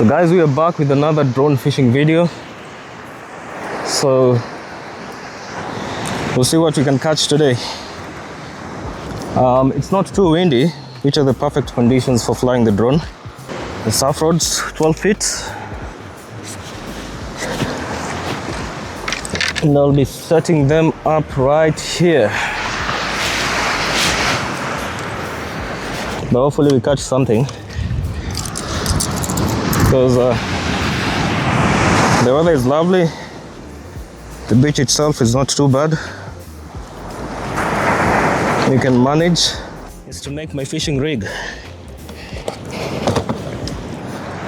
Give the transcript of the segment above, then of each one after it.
So guys, we are back with another drone fishing video. So we'll see what we can catch today. It's not too windy, which are the perfect conditions for flying the drone. The surf rods, 12 feet. And I'll be setting them up right here. But hopefully we catch something, because the weather is lovely. The beach itself is not too bad. You can manage. Is to make my fishing rig.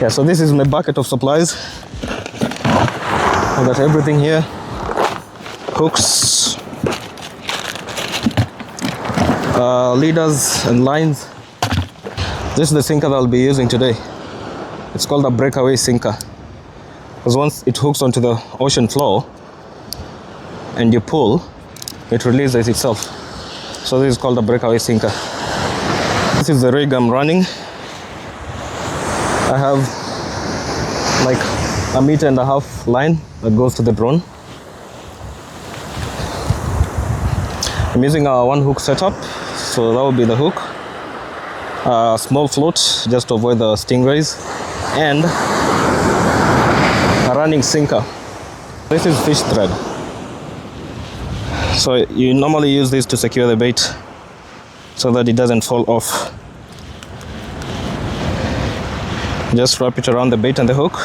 Yeah, so this is my bucket of supplies. I got everything here. Hooks, leaders and lines. This is the sinker that I'll be using today. It's called a breakaway sinker, because once it hooks onto the ocean floor and you pull, it releases itself. So this is called a breakaway sinker. This is the rig I'm running. I have like 1.5 meter line that goes to the drone. I'm using a one hook setup, so that will be the hook. A small float just to avoid the stingrays, and a running sinker. This is fish thread. So you normally use this to secure the bait so that it doesn't fall off. Just wrap it around the bait and the hook.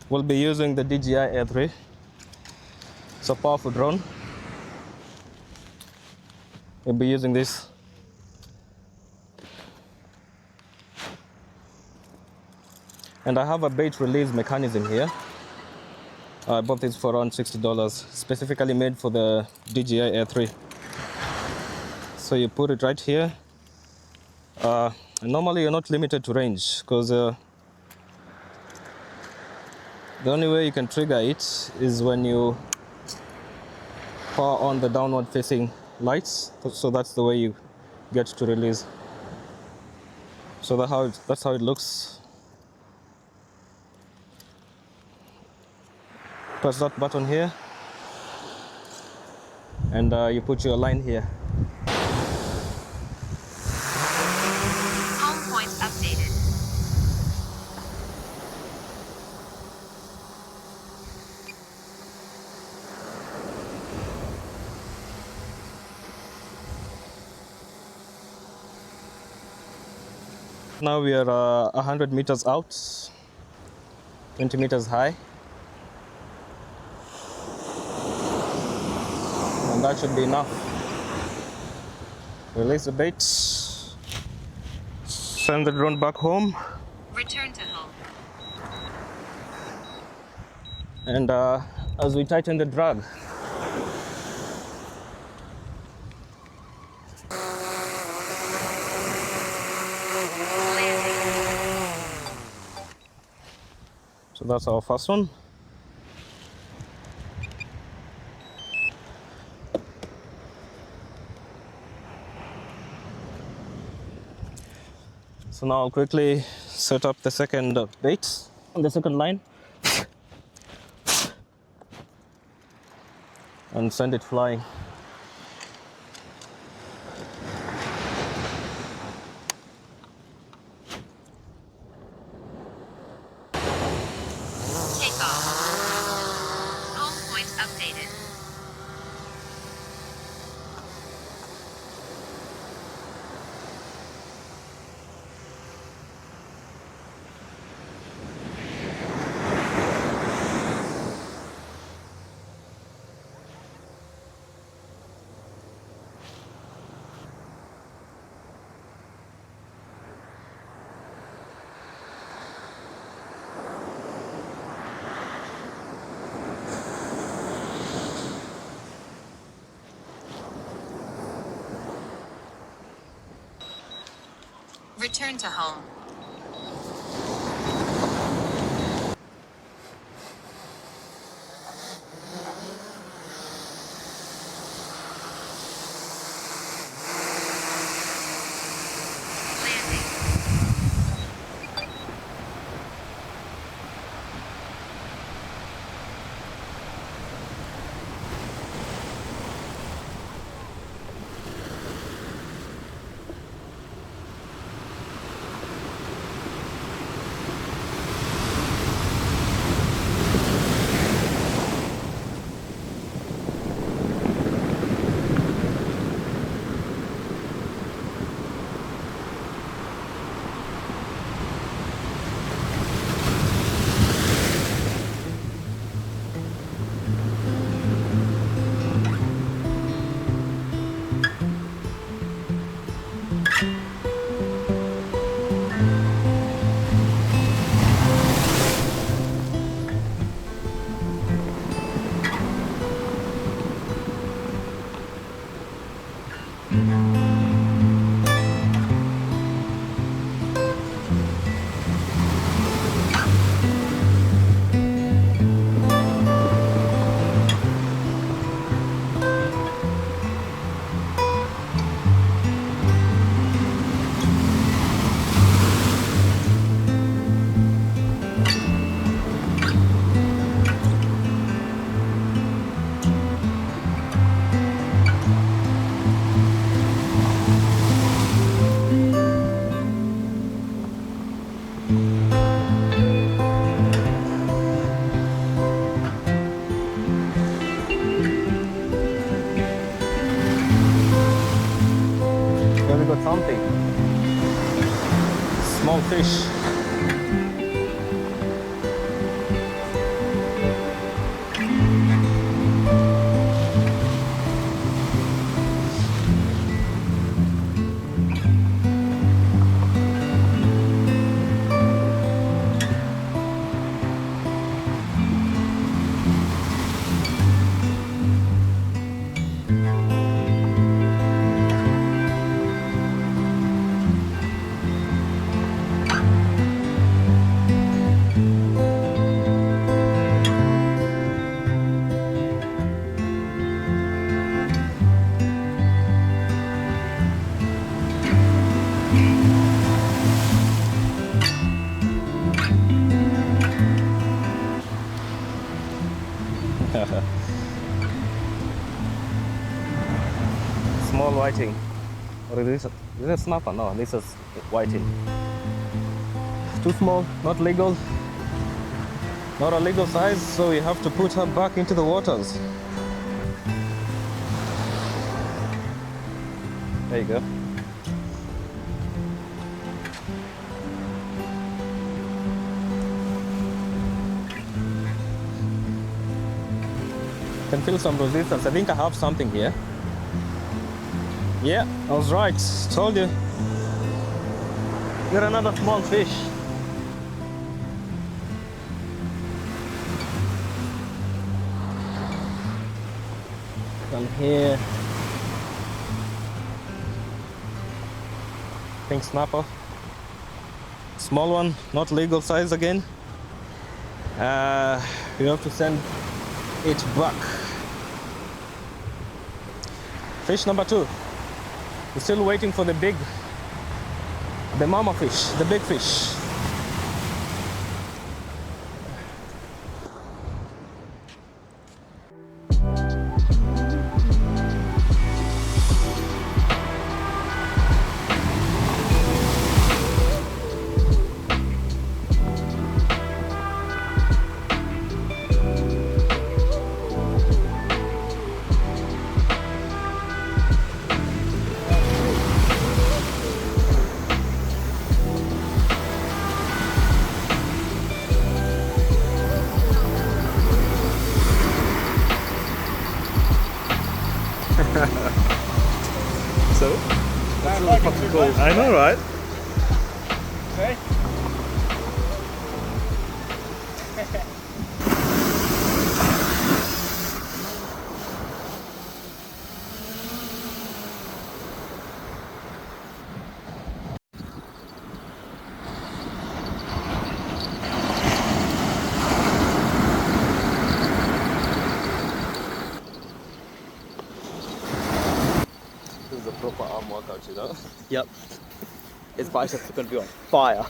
We'll be using the DJI AIR 3. It's a powerful drone. We'll be using this. And I have a bait release mechanism here. I bought this for around $60, specifically made for the DJI AIR 3. So you put it right here. And normally you're not limited to range, because the only way you can trigger it is when you power on the downward facing lights. So that's the way you get to release. So that's how it looks. Press that button here, and you put your line here. Home point updated. Now we are 100 meters out, 20 meters high. And that should be enough. Release the bait, send the drone back home. Return to home. And as we tighten the drag, so that's our first one. So now I'll quickly set up the second bait on the second line and send it flying. Take off. Home point updated. Return to home. Landing. Here we got something. Small fish. Small whiting. Or is it a snapper? No, this is whiting. Too small, not legal. Not a legal size, so we have to put her back into the waters. There you go. Can feel some resistance. I think I have something here. Yeah, I was right. Told you. Got another small fish. Come here. Pink snapper. Small one, not legal size again. We have to send it back. Fish number 2. We're still waiting for the mama fish, the big fish. So? That's really fucking cool. I know, right? Okay. This is a proper arm workout, you know? Yep. His biceps are going to be on fire.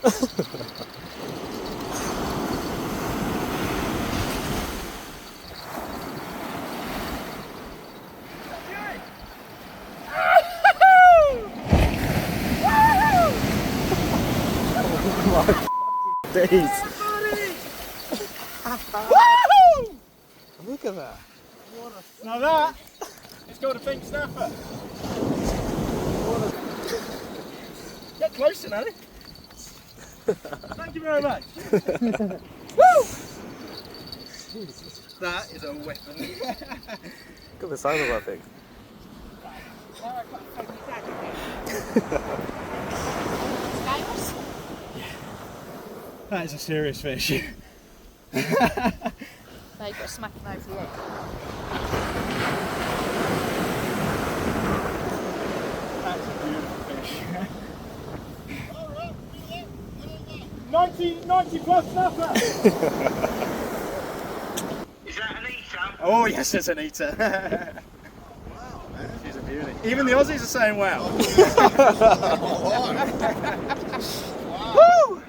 Days. Look at that. Now that is called a pink snapper. Get closer, Nanny. Thank you very much. Woo! That is a weapon. Look at the size of that thing. That is a serious fish. Now you've got to smack him over the head. 90 plus snapper. Is that an eater? Oh yes, it's an eater. Wow, man. She's a beauty. Even the Aussies are saying wow. Woo!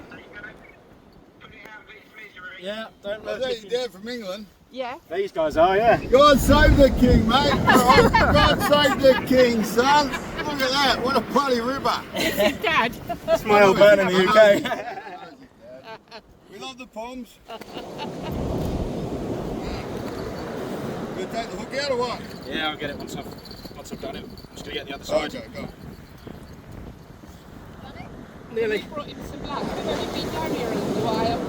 Yeah, don't let They're from England. Yeah. These guys are, yeah. God save the king, mate. God save the king, son. Look at that. What a bloody ripper. Dad. That's my old man in the UK. We love the poms. You gonna take the hook out or what? Yeah, I'll get it once I've done it. I'm just gonna get the other side. Okay, go. Nearly. Brought him some black. We've only been down here a little while.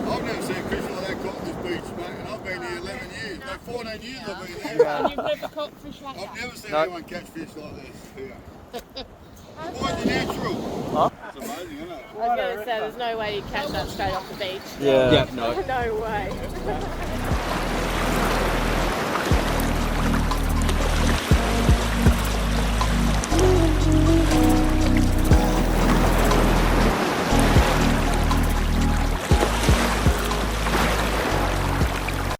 I've never seen fish like that caught on this beach, mate, and I've been here 11 years. No, 14 years I've been here. And you've never caught fish like I've that? never seen anyone catch fish like this here. Quite the natural. It's amazing, isn't it? I was going to say, there's no way you'd catch that straight off the beach. Yeah. Yeah, no. No way.